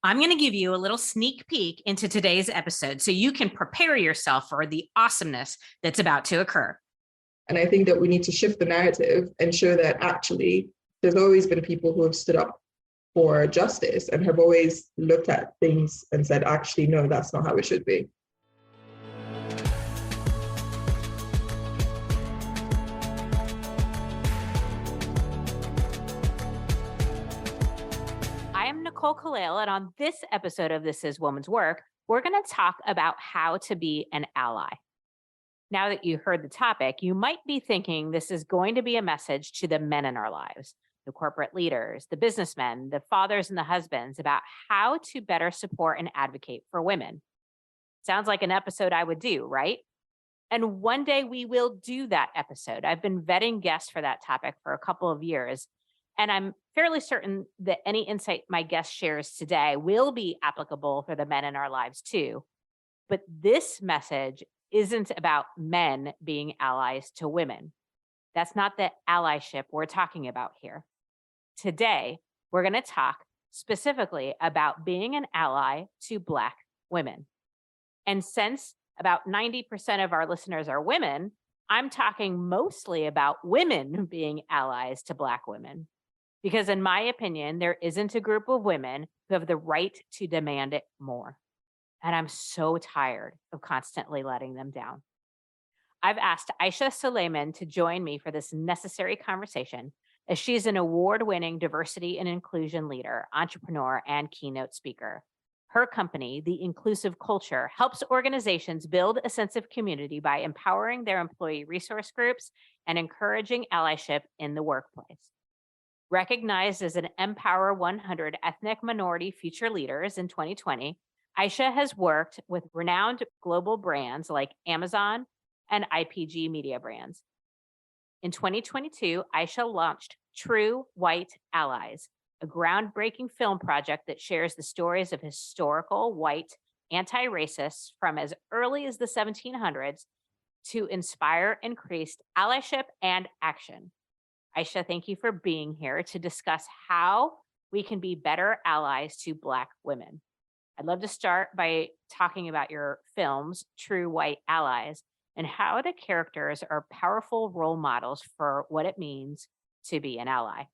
I'm going to give you a little sneak peek into today's episode so you can prepare yourself for the awesomeness that's about to occur. And I think that we need to shift the narrative and show that actually there's always been people who have stood up for justice and have always looked at things and said, actually, no, that's not how it should be. I am Nicole Kalale, and on this episode of This Is Woman's Work, we're going to talk about how to be an ally. Now that you heard the topic, you might be thinking this is going to be a message to the men in our lives, the corporate leaders, the businessmen, the fathers and the husbands, about how to better support and advocate for women. Sounds like an episode I would do, right? And one day we will do that episode. I've been vetting guests for that topic for a couple of years, and I'm fairly certain that any insight my guest shares today will be applicable for the men in our lives too. But this message isn't about men being allies to women. That's not the allyship we're talking about here. Today, we're going to talk specifically about being an ally to Black women. And since about 90% of our listeners are women, I'm talking mostly about women being allies to Black women. Because in my opinion, there isn't a group of women who have the right to demand it more. And I'm so tired of constantly letting them down. I've asked Aisha Suleiman to join me for this necessary conversation, as she's an award-winning diversity and inclusion leader, entrepreneur, and keynote speaker. Her company, The Inclusive Culture, helps organizations build a sense of community by empowering their employee resource groups and encouraging allyship in the workplace. Recognized as an Empower 100 Ethnic Minority Future Leaders in 2020, Aisha has worked with renowned global brands like Amazon and IPG Media Brands. In 2022, Aisha launched True White Allies, a groundbreaking film project that shares the stories of historical white anti-racists from as early as the 1700s to inspire increased allyship and action. Aisha, thank you for being here to discuss how we can be better allies to Black women. I'd love to start by talking about your films, True White Allies, and how the characters are powerful role models for what it means to be an ally.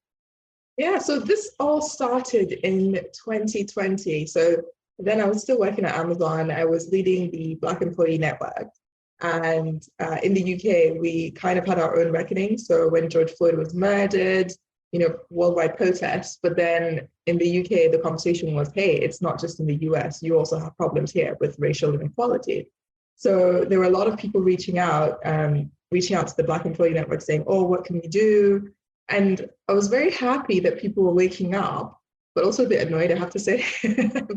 Yeah, so this all started in 2020. So then I was still working at Amazon. I was leading the Black Employee Network. And in the UK, we kind of had our own reckoning. So when George Floyd was murdered, worldwide protests. But then in the UK, the conversation was, hey, it's not just in the US. You also have problems here with racial inequality. So there were a lot of people reaching out to the Black Employee Network saying, oh, what can we do? And I was very happy that people were waking up, but also a bit annoyed, I have to say,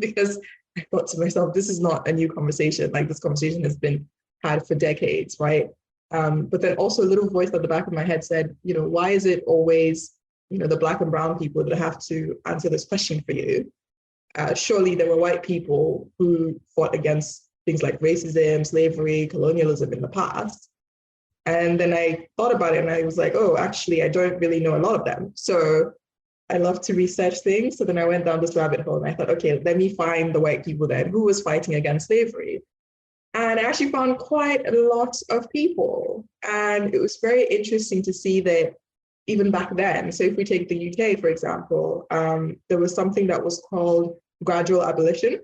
because I thought to myself, this is not a new conversation. Like, this conversation has been had for decades, right? But then also a little voice at the back of my head said, why is it always, the Black and brown people that have to answer this question for you? Surely there were white people who fought against things like racism, slavery, colonialism in the past. And then I thought about it and I was like, oh, actually, I don't really know a lot of them. So I love to research things. So then I went down this rabbit hole and I thought, okay, let me find the white people then who was fighting against slavery. And I actually found quite a lot of people. And it was very interesting to see that even back then, so if we take the UK, for example, there was something that was called gradual abolition.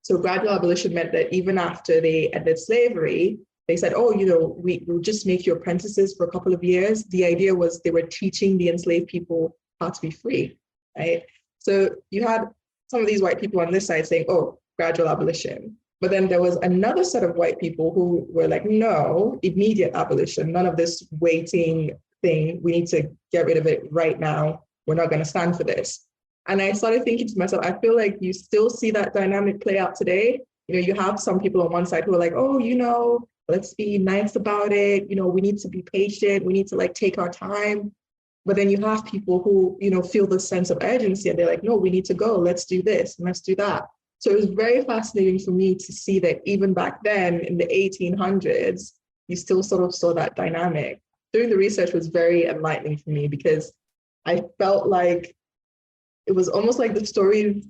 So gradual abolition meant that even after they ended slavery, they said, oh, we'll just make you apprentices for a couple of years. The idea was they were teaching the enslaved people how to be free, right? So you had some of these white people on this side saying, oh, gradual abolition. But then there was another set of white people who were like, no, immediate abolition, none of this waiting thing. We need to get rid of it right now. We're not going to stand for this. And I started thinking to myself, I feel like you still see that dynamic play out today. You have some people on one side who are like, oh, let's be nice about it. We need to be patient. We need to take our time. But then you have people who, feel the sense of urgency and they're like, no, we need to go. Let's do this and let's do that. So it was very fascinating for me to see that even back then in the 1800s, you still sort of saw that dynamic. Doing the research was very enlightening for me because I felt like it was almost like the stories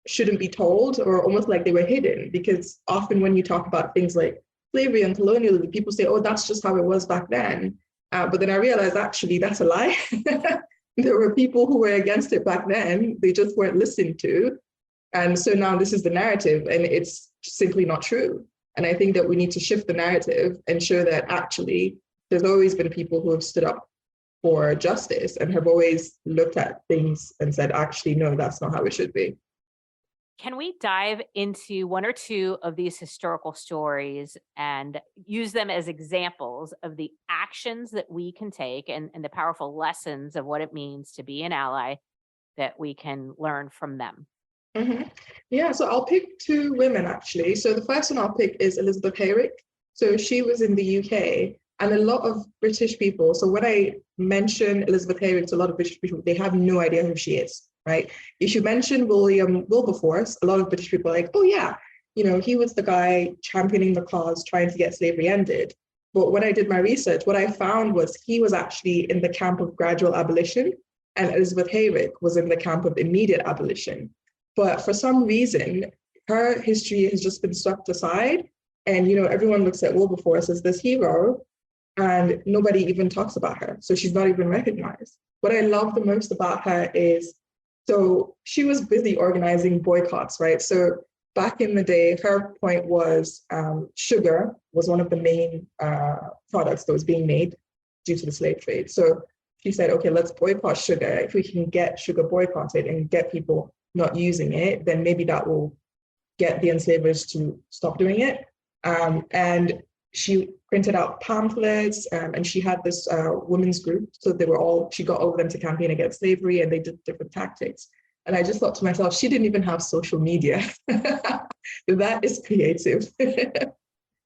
shouldn't be told, or almost like they were hidden. Because often when you talk about things like slavery and colonialism, people say, oh, that's just how it was back then. But then I realized actually that's a lie. There were people who were against it back then. They just weren't listened to. And so now this is the narrative, and it's simply not true. And I think that we need to shift the narrative and show that actually there's always been people who have stood up for justice and have always looked at things and said, actually, no, that's not how it should be. Can we dive into one or two of these historical stories and use them as examples of the actions that we can take and the powerful lessons of what it means to be an ally that we can learn from them? Mm-hmm. Yeah, so I'll pick two women actually. So the first one I'll pick is Elizabeth Hayrick. So she was in the UK, and a lot of British people. So when I mention Elizabeth Hayrick to a lot of British people, they have no idea who she is, right? If you mention William Wilberforce, a lot of British people are like, oh yeah, he was the guy championing the cause, trying to get slavery ended. But when I did my research, what I found was he was actually in the camp of gradual abolition, and Elizabeth Hayrick was in the camp of immediate abolition. But for some reason, her history has just been swept aside. And, everyone looks at Wilberforce as this hero, and nobody even talks about her. So she's not even recognized. What I love the most about her is, so she was busy organizing boycotts, right? So back in the day, her point was sugar was one of the main products that was being made due to the slave trade. So she said, okay, let's boycott sugar. If we can get sugar boycotted and get people not using it, then maybe that will get the enslavers to stop doing it. And she printed out pamphlets, and she had this women's group. So she got all of them to campaign against slavery, and they did different tactics. And I just thought to myself, she didn't even have social media. That is creative.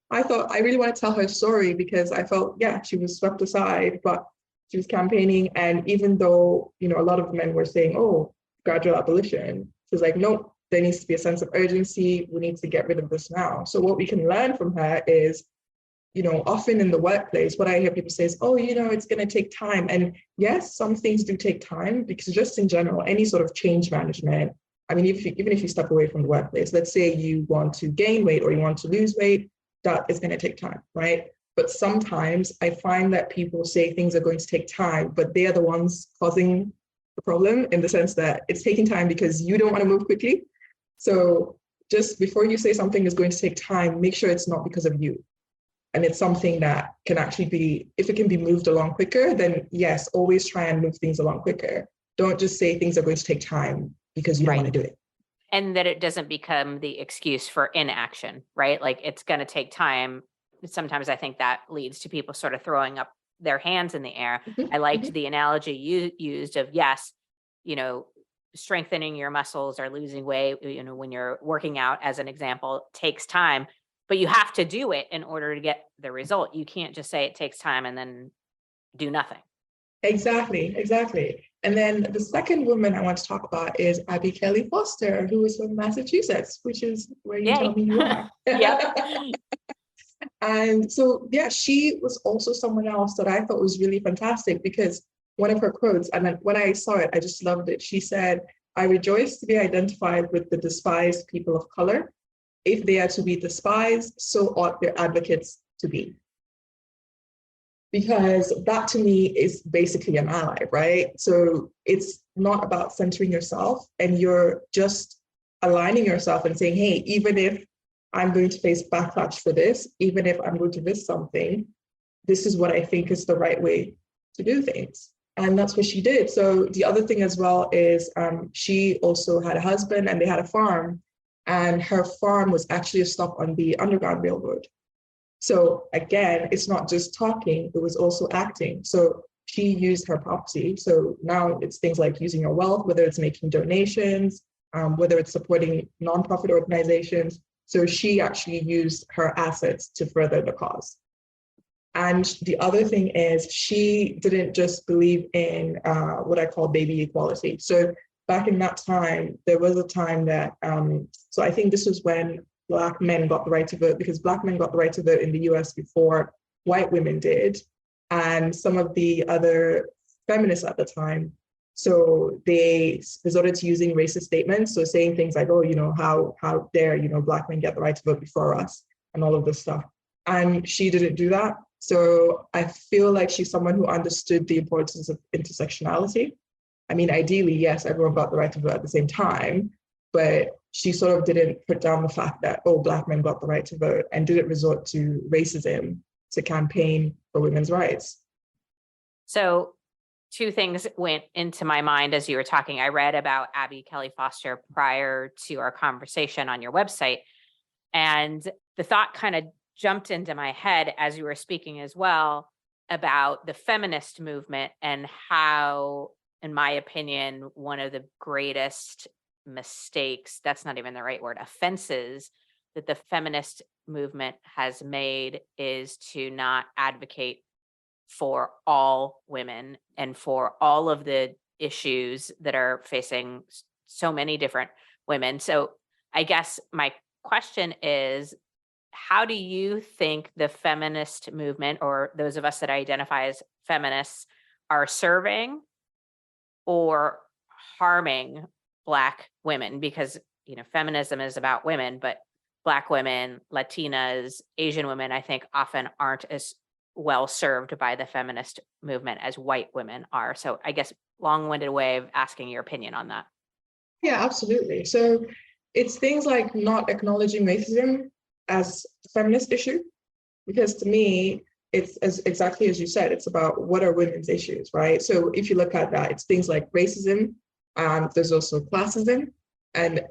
I thought I really want to tell her story because I felt, yeah, she was swept aside, but she was campaigning. And even though, a lot of men were saying, oh, gradual abolition, she was like, nope, there needs to be a sense of urgency. We need to get rid of this now. So what we can learn from her is, often in the workplace, what I hear people say is, oh, it's going to take time. And yes, some things do take time, because just in general, any sort of change management, I mean, even if you step away from the workplace, let's say you want to gain weight or you want to lose weight, that is going to take time, right? But sometimes I find that people say things are going to take time, but they are the ones causing the problem, in the sense that it's taking time because you don't want to move quickly. So just before you say something is going to take time, make sure it's not because of you. And it's something that can actually be, if it can be moved along quicker, then yes, always try and move things along quicker. Don't just say things are going to take time because you don't want to do it. And that it doesn't become the excuse for inaction, right? Like, it's going to take time. Sometimes I think that leads to people sort of throwing up their hands in the air. Mm-hmm. I liked the analogy you used of, yes, strengthening your muscles or losing weight, when you're working out, as an example, takes time, but you have to do it in order to get the result. You can't just say it takes time and then do nothing. Exactly. And then the second woman I want to talk about is Abby Kelly Foster, who is from Massachusetts, which is where you tell me you are. Yep. And so, yeah, she was also someone else that I thought was really fantastic, because one of her quotes, and then when I saw it, I just loved it. She said, I rejoice to be identified with the despised people of color. If they are to be despised, so ought their advocates to be. Because that to me is basically an ally, right? So it's not about centering yourself, and you're just aligning yourself and saying, hey, even if I'm going to face backlash for this, even if I'm going to miss something, this is what I think is the right way to do things. And that's what she did. So the other thing as well is she also had a husband, and they had a farm, and her farm was actually a stop on the Underground Railroad. So again, it's not just talking, it was also acting. So she used her property. So now it's things like using your wealth, whether it's making donations, whether it's supporting nonprofit organizations. So she actually used her assets to further the cause. And the other thing is, she didn't just believe in what I call baby equality. So back in that time, there was a time that, so I think this was when Black men got the right to vote, because Black men got the right to vote in the US before white women did. And some of the other feminists at the time So they resorted to using racist statements. So saying things like, oh, how dare, Black men get the right to vote before us and all of this stuff. And she didn't do that. So I feel like she's someone who understood the importance of intersectionality. I mean, ideally, yes, everyone got the right to vote at the same time, but she sort of didn't put down the fact that, oh, Black men got the right to vote, and didn't resort to racism to campaign for women's rights. So two things went into my mind as you were talking. I read about Abby Kelly Foster prior to our conversation on your website, and the thought kind of jumped into my head as you were speaking as well about the feminist movement and how, in my opinion, one of the greatest mistakes, that's not even the right word, offenses that the feminist movement has made is to not advocate for all women and for all of the issues that are facing so many different women. So I guess my question is, how do you think the feminist movement, or those of us that identify as feminists, are serving or harming Black women? Because, feminism is about women, but Black women, Latinas, Asian women, I think often aren't as well served by the feminist movement as white women are. So I guess long-winded way of asking your opinion on that. Yeah, absolutely. So it's things like not acknowledging racism as a feminist issue, because to me, it's exactly as you said, it's about what are women's issues, right? So if you look at that, it's things like racism, there's also classism, and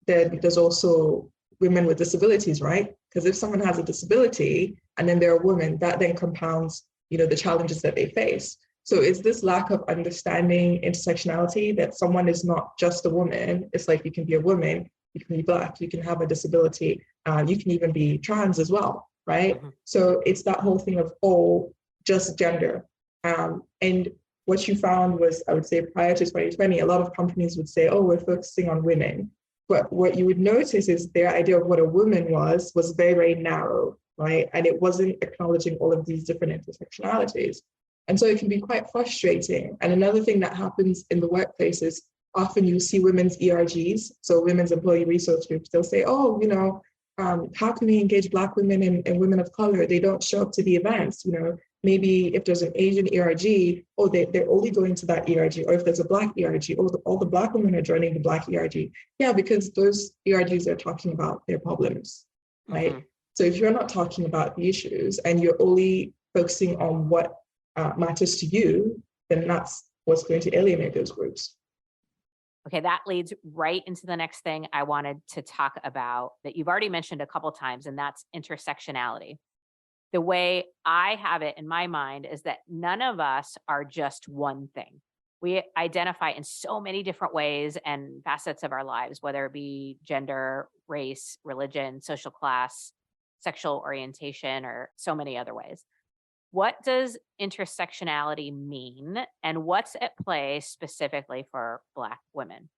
then there's also women with disabilities, right? Because if someone has a disability and then they're a woman, that then compounds, the challenges that they face. So it's this lack of understanding intersectionality, that someone is not just a woman. It's like you can be a woman, you can be Black, you can have a disability, you can even be trans as well, right? Mm-hmm. So it's that whole thing of, oh, just gender. And what you found was, I would say prior to 2020, a lot of companies would say, oh, we're focusing on women. But what you would notice is their idea of what a woman was very, very narrow, right? And it wasn't acknowledging all of these different intersectionalities. And so it can be quite frustrating. And another thing that happens in the workplace is often you see women's ERGs, so women's employee resource groups, they'll say, oh, how can we engage Black women and women of color? They don't show up to the events. Maybe if there's an Asian ERG, oh, they're only going to that ERG. Or if there's a Black ERG, oh, all the Black women are joining the Black ERG. Yeah, because those ERGs are talking about their problems, right? Mm-hmm. So if you're not talking about the issues and you're only focusing on what matters to you, then that's what's going to alienate those groups. Okay, that leads right into the next thing I wanted to talk about that you've already mentioned a couple times, and that's intersectionality. The way I have it in my mind is that none of us are just one thing. We identify in so many different ways and facets of our lives, whether it be gender, race, religion, social class, sexual orientation, or so many other ways. What does intersectionality mean, and what's at play specifically for Black women?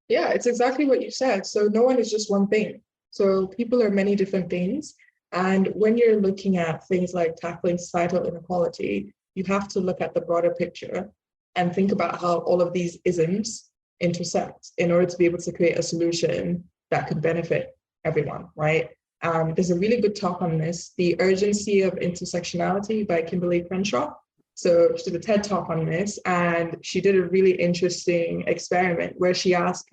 Yeah, it's exactly what you said. So no one is just one thing. So people are many different things. And when you're looking at things like tackling societal inequality, you have to look at the broader picture and think about how all of these isms intersect in order to be able to create a solution that could benefit everyone, right? There's a really good talk on this, The Urgency of Intersectionality by Kimberly Crenshaw. So she did a TED talk on this, and she did a really interesting experiment where she asked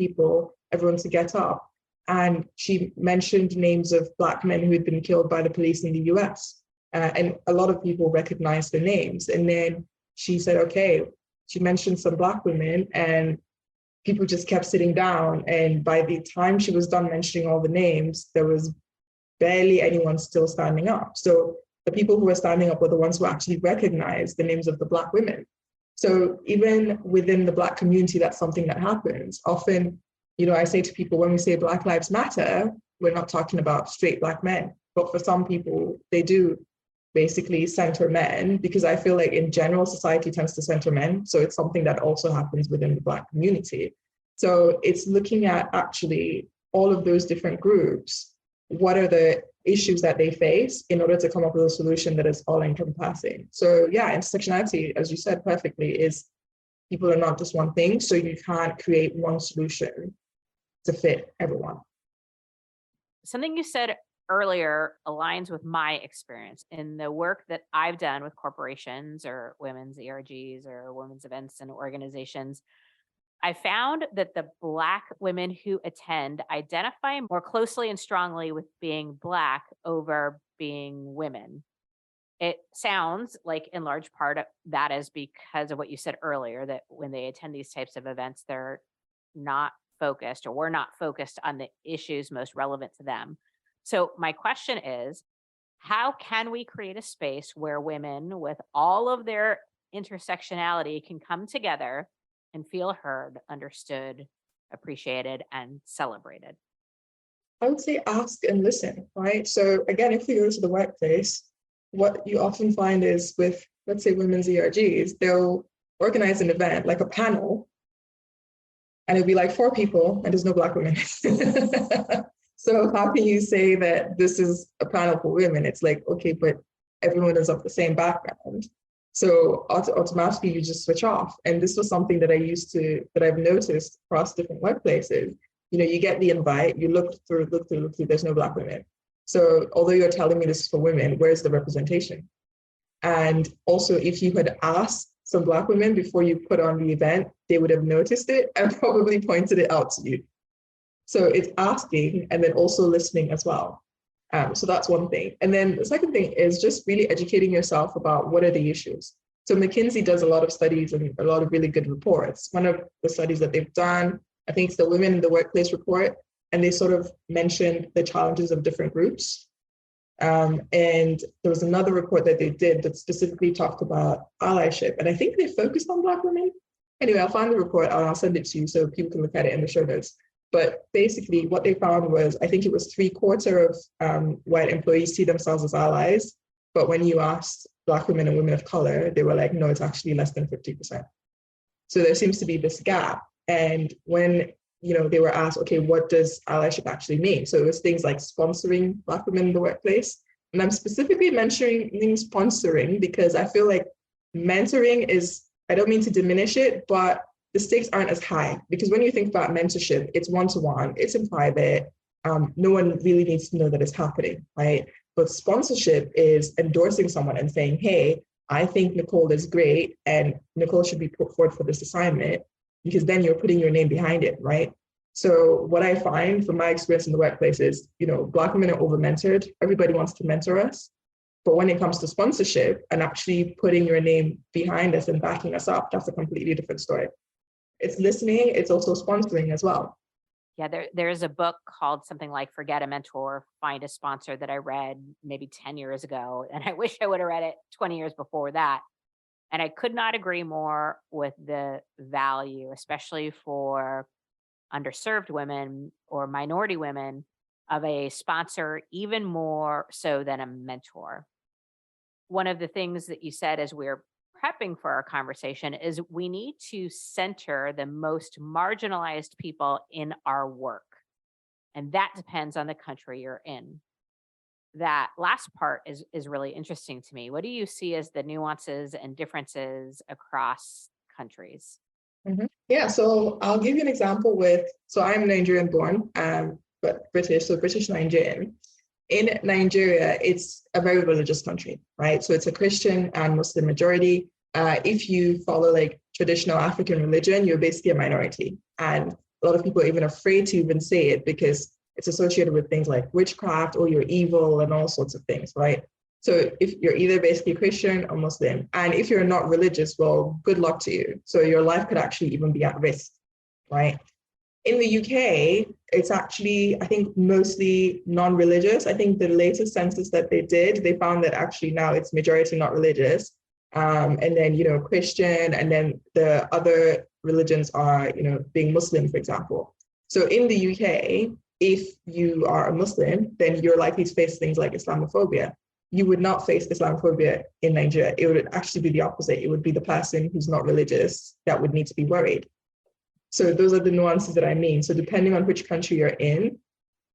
everyone to get up, and she mentioned names of Black men who had been killed by the police in the US. And a lot of people recognized the names. And then she said, okay, she mentioned some Black women, and people just kept sitting down. And by the time she was done mentioning all the names, there was barely anyone still standing up. So the people who were standing up were the ones who actually recognized the names of the Black women. So even within the Black community, that's something that happens. Often, I say to people, when we say Black Lives Matter, we're not talking about straight Black men. But for some people, they do basically center men, because I feel like in general, society tends to center men. So it's something that also happens within the Black community. So it's looking at actually all of those different groups. What are the issues that they face in order to come up with a solution that is all encompassing? So yeah, intersectionality, as you said perfectly, is people are not just one thing, so you can't create one solution to fit everyone. Something you said earlier aligns with my experience in the work that I've done with corporations or women's ERGs or women's events and organizations. I found that the Black women who attend identify more closely and strongly with being Black over being women. It sounds like, in large part, that is because of what you said earlier, that when they attend these types of events, they're not focused, or we're not focused on the issues most relevant to them. So, my question is, how can we create a space where women, with all of their intersectionality, can come together and feel heard, understood, appreciated, and celebrated? I would say ask and listen, right? So again, if we go to the workplace, what you often find is with, let's say, women's ERGs, they'll organize an event like a panel, and it'll be like 4 people and there's no Black women. So how can you say that this is a panel for women? It's like, okay, but everyone is of the same background. So automatically you just switch off. And this was something that I've noticed across different workplaces. You know, you get the invite, you look through, there's no Black women. So although you're telling me this is for women, where's the representation? And also, if you had asked some Black women before you put on the event, they would have noticed it and probably pointed it out to you. So it's asking and then also listening as well. So that's one thing. And then the second thing is just really educating yourself about what are the issues. So McKinsey does a lot of studies and a lot of really good reports. One of the studies that they've done, I think it's the Women in the Workplace report, and they sort of mentioned the challenges of different groups. And there was another report that they did that specifically talked about allyship. And I think they focused on Black women. Anyway, I'll find the report and I'll send it to you so people can look at it in the show notes. But basically what they found was, I think it was 3/4 of white employees see themselves as allies. But when you asked Black women and women of color, they were like, no, it's actually less than 50%. So there seems to be this gap. And when they were asked, okay, what does allyship actually mean? So it was things like sponsoring Black women in the workplace. And I'm specifically mentioning sponsoring because I feel like mentoring is, I don't mean to diminish it, but the stakes aren't as high. Because when you think about mentorship, it's one-to-one, it's in private. No one really needs to know that it's happening, right? But sponsorship is endorsing someone and saying, hey, I think Nicole is great and Nicole should be put forward for this assignment, because then you're putting your name behind it, right? So what I find from my experience in the workplace is, Black women are over-mentored. Everybody wants to mentor us. But when it comes to sponsorship and actually putting your name behind us and backing us up, that's a completely different story. It's listening, it's also sponsoring as well. Yeah, there's a book called something like Forget a Mentor, Find a Sponsor that I read maybe 10 years ago. And I wish I would have read it 20 years before that. And I could not agree more with the value, especially for underserved women or minority women, of a sponsor, even more so than a mentor. One of the things that you said as we're prepping for our conversation is we need to center the most marginalized people in our work. And that depends on the country you're in. That last part is really interesting to me. What do you see as the nuances and differences across countries? Mm-hmm. Yeah, so I'll give you an example so I'm Nigerian born, but British, so British Nigerian. In Nigeria, it's a very religious country, right? So it's a Christian and Muslim majority. If you follow like traditional African religion, you're basically a minority. And a lot of people are even afraid to even say it because it's associated with things like witchcraft or you're evil and all sorts of things, right? So if you're either basically Christian or Muslim, and if you're not religious, well, good luck to you. So your life could actually even be at risk, right? In the UK, it's actually, I think, mostly non-religious. I think the latest census that they did, they found that actually now it's majority not religious. And then, Christian, and then the other religions are, being Muslim, for example. So in the UK, if you are a Muslim, then you're likely to face things like Islamophobia. You would not face Islamophobia in Nigeria. It would actually be the opposite. It would be the person who's not religious that would need to be worried. So those are the nuances that I mean. So depending on which country you're in,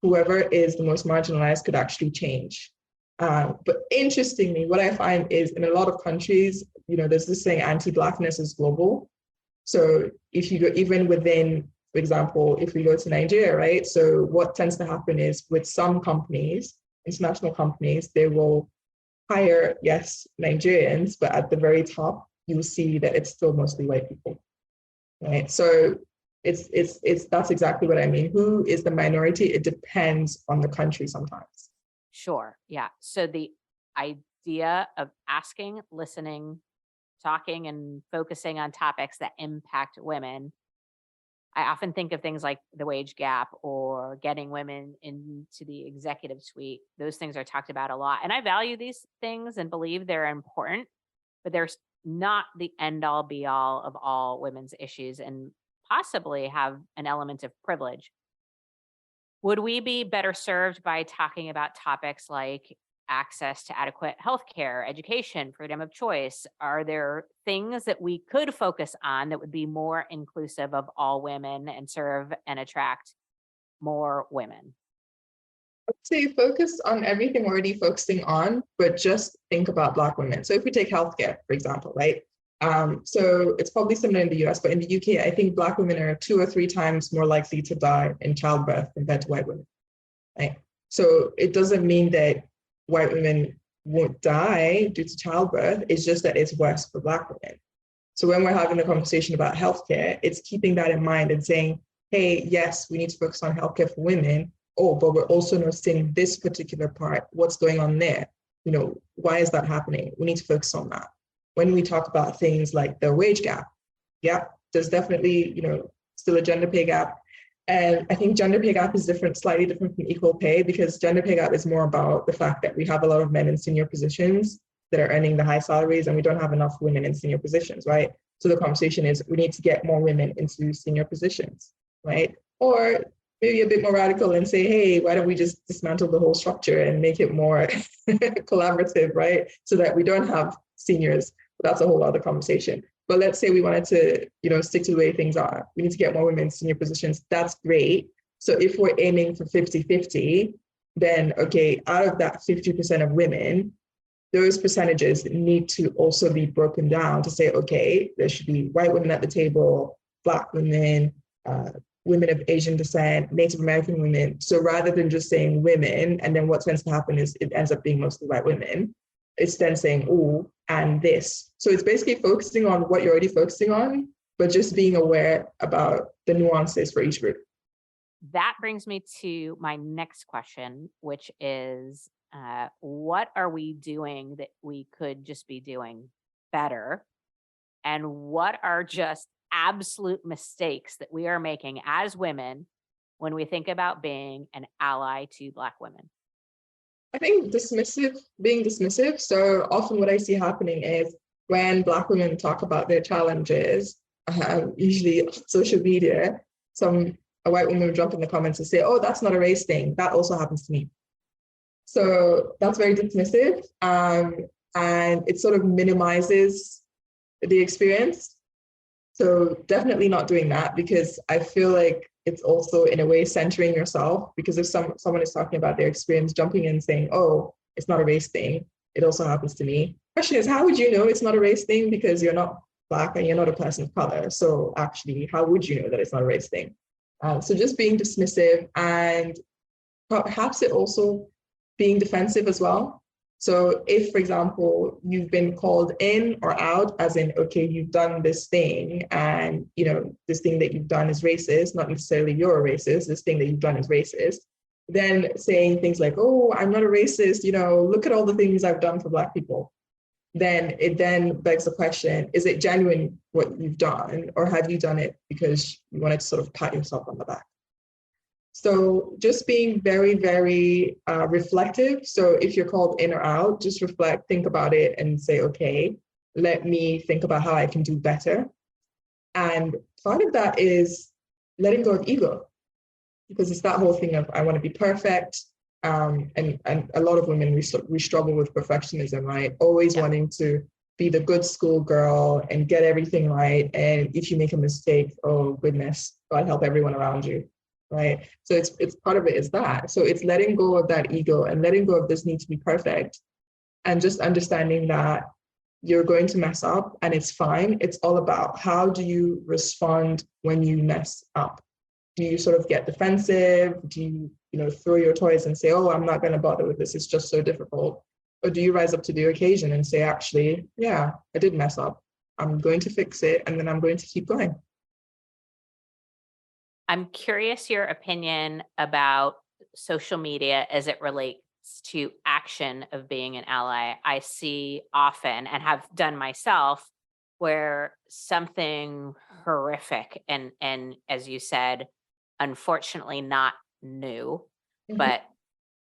whoever is the most marginalized could actually change. But interestingly, what I find is in a lot of countries, there's this saying anti-Blackness is global. So if you go even within, for example, if we go to Nigeria, right? So what tends to happen is with some companies, international companies, they will hire, yes, Nigerians, but at the very top, you'll see that it's still mostly white people, right? So it's that's exactly what I mean. Who is the minority? It depends on the country sometimes. Sure. Yeah. So the idea of asking, listening, talking, and focusing on topics that impact women. I often think of things like the wage gap or getting women into the executive suite. Those things are talked about a lot. And I value these things and believe they're important, but there's not the end all be all of all women's issues and possibly have an element of privilege. Would we be better served by talking about topics like access to adequate healthcare, education, freedom of choice? Are there things that we could focus on that would be more inclusive of all women and serve and attract more women? So you focus on everything we're already focusing on, but just think about Black women. So if we take healthcare, for example, right? So it's probably similar in the US, but in the UK, I think Black women are 2 or 3 times more likely to die in childbirth compared to white women, right? So it doesn't mean that white women won't die due to childbirth. It's just that it's worse for Black women. So when we're having a conversation about healthcare, it's keeping that in mind and saying, hey, yes, we need to focus on healthcare for women. Oh, but we're also noticing this particular part. What's going on there? You know, why is that happening? We need to focus on that. When we talk about things like the wage gap, yeah, there's definitely, still a gender pay gap. And I think gender pay gap is different, slightly different from equal pay, because gender pay gap is more about the fact that we have a lot of men in senior positions that are earning the high salaries, and we don't have enough women in senior positions, right? So the conversation is we need to get more women into senior positions, right? Or maybe a bit more radical and say, hey, why don't we just dismantle the whole structure and make it more collaborative, right? So that we don't have seniors. But that's a whole other conversation. But let's say we wanted to, stick to the way things are. We need to get more women in senior positions. That's great. So if we're aiming for 50-50, then okay, out of that 50% of women, those percentages need to also be broken down to say, okay, there should be white women at the table, Black women, women of Asian descent, Native American women. So rather than just saying women, and then what tends to happen is it ends up being mostly white women, it's then saying, oh, and this. So it's basically focusing on what you're already focusing on, but just being aware about the nuances for each group. That brings me to my next question, which is what are we doing that we could just be doing better? And what are just absolute mistakes that we are making as women when we think about being an ally to Black women? I think being dismissive. So often what I see happening is when Black women talk about their challenges, usually on social media, a white woman will jump in the comments and say, oh, that's not a race thing. That also happens to me. So that's very dismissive. And it sort of minimizes the experience. So definitely not doing that, because I feel like it's also in a way centering yourself, because if someone is talking about their experience, jumping in and saying, oh, it's not a race thing, it also happens to me. Question is, how would you know it's not a race thing? Because you're not Black and you're not a person of color. So actually, how would you know that it's not a race thing? So just being dismissive, and perhaps it also being defensive as well. So if, for example, you've been called in or out, as in, okay, you've done this thing and, this thing that you've done is racist, not necessarily you're a racist, this thing that you've done is racist, then saying things like, oh, I'm not a racist, look at all the things I've done for Black people. Then it then begs the question, is it genuine what you've done, or have you done it because you wanted to sort of pat yourself on the back? So just being very, very reflective. So if you're called in or out, just reflect, think about it and say, okay, let me think about how I can do better. And part of that is letting go of ego, because it's that whole thing of I want to be perfect. And a lot of women, we struggle with perfectionism, right? Always wanting to be the good school girl and get everything right. And if you make a mistake, oh goodness, God help everyone around you. Right. So it's part of it is that. So it's letting go of that ego and letting go of this need to be perfect, and just understanding that you're going to mess up and it's fine. It's all about how do you respond when you mess up? Do you sort of get defensive? Do you throw your toys and say, oh, I'm not going to bother with this. It's just so difficult. Or do you rise up to the occasion and say, actually, yeah, I did mess up. I'm going to fix it. And then I'm going to keep going. I'm curious your opinion about social media as it relates to action of being an ally. I see often and have done myself where something horrific and as you said, unfortunately not new, Mhm. but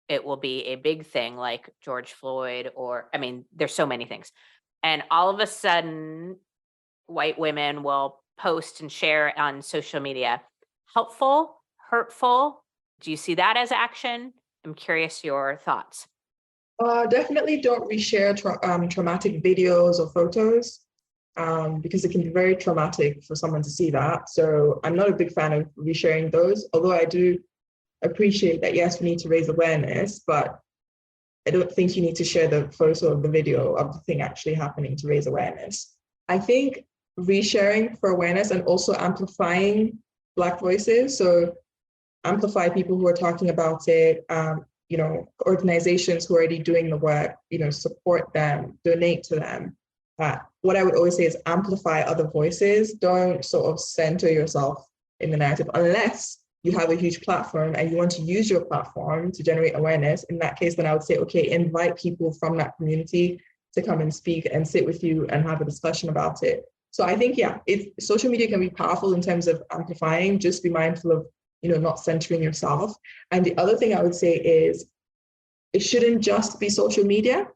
it will be a big thing like George Floyd, or I mean, there's so many things. And all of a sudden, white women will post and share on social media. Helpful, hurtful? Do you see that as action? I'm curious your thoughts. Definitely don't reshare traumatic videos or photos because it can be very traumatic for someone to see that. So I'm not a big fan of resharing those, although I do appreciate that, yes, we need to raise awareness, but I don't think you need to share the photo of the video of the thing actually happening to raise awareness. I think resharing for awareness and also amplifying Black voices. So amplify people who are talking about it, organizations who are already doing the work, support them, donate to them. What I would always say is amplify other voices. Don't sort of center yourself in the narrative unless you have a huge platform and you want to use your platform to generate awareness. In that case, then I would say, okay, invite people from that community to come and speak and sit with you and have a discussion about it. So I think, yeah, social media can be powerful in terms of amplifying. Just be mindful of not centering yourself. And the other thing I would say is it shouldn't just be social media,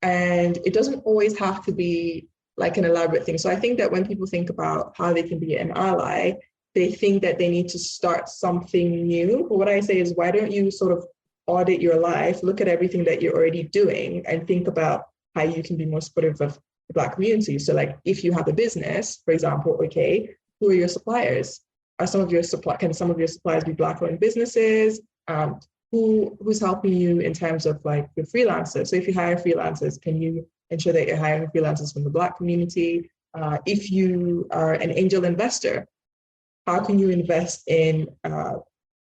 and it doesn't always have to be like an elaborate thing. So I think that when people think about how they can be an ally, they think that they need to start something new. But what I say is, why don't you sort of audit your life, look at everything that you're already doing, and think about how you can be more supportive of the Black community. So like if you have a business, for example, okay, who are your suppliers? Can some of your suppliers be Black-owned businesses? Who's helping you in terms of like your freelancers? So if you hire freelancers, can you ensure that you're hiring freelancers from the Black community? If you are an angel investor, how can you invest in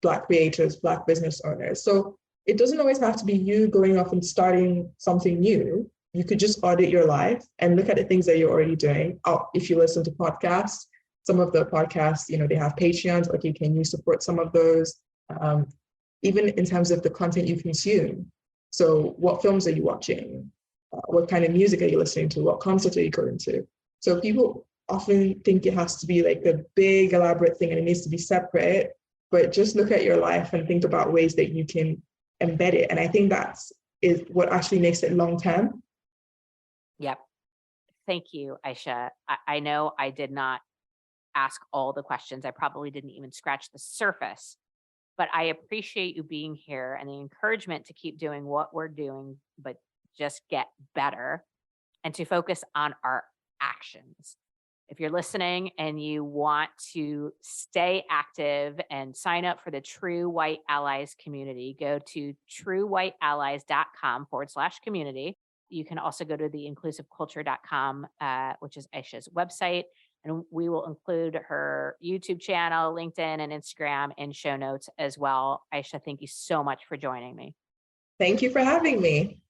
Black creators, Black business owners? So it doesn't always have to be you going off and starting something new. You could just audit your life and look at the things that you're already doing. Oh, if you listen to podcasts, some of the podcasts, they have Patreons. Okay, can you support some of those? Even in terms of the content you consume. So what films are you watching? What kind of music are you listening to? What concerts are you going to? So people often think it has to be like a big elaborate thing and it needs to be separate, but just look at your life and think about ways that you can embed it. And I think is what actually makes it long term. Yep. Thank you, Aisha. I know I did not ask all the questions. I probably didn't even scratch the surface, but I appreciate you being here and the encouragement to keep doing what we're doing, but just get better and to focus on our actions. If you're listening and you want to stay active and sign up for the True White Allies community, go to truewhiteallies.com/community. You can also go to theinclusiveculture.com, which is Aisha's website. And we will include her YouTube channel, LinkedIn, and Instagram in show notes as well. Aisha, thank you so much for joining me. Thank you for having me.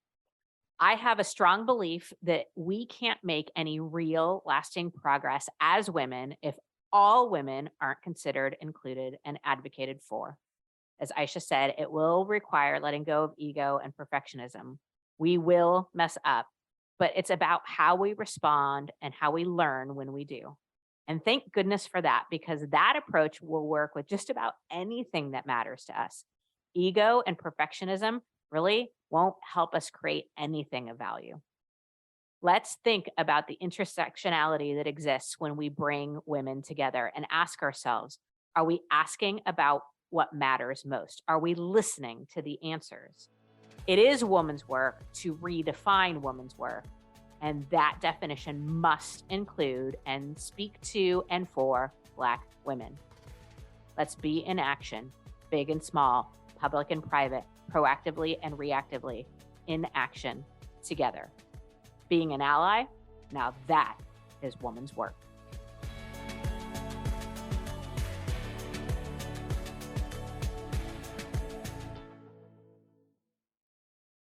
I have a strong belief that we can't make any real lasting progress as women if all women aren't considered, included, and advocated for. As Aisha said, it will require letting go of ego and perfectionism. We will mess up, but it's about how we respond and how we learn when we do. And thank goodness for that, because that approach will work with just about anything that matters to us. Ego and perfectionism really won't help us create anything of value. Let's think about the intersectionality that exists when we bring women together and ask ourselves, are we asking about what matters most? Are we listening to the answers? It is woman's work to redefine woman's work, and that definition must include and speak to and for Black women. Let's be in action, big and small, public and private, proactively and reactively, in action together. Being an ally Now that is woman's work.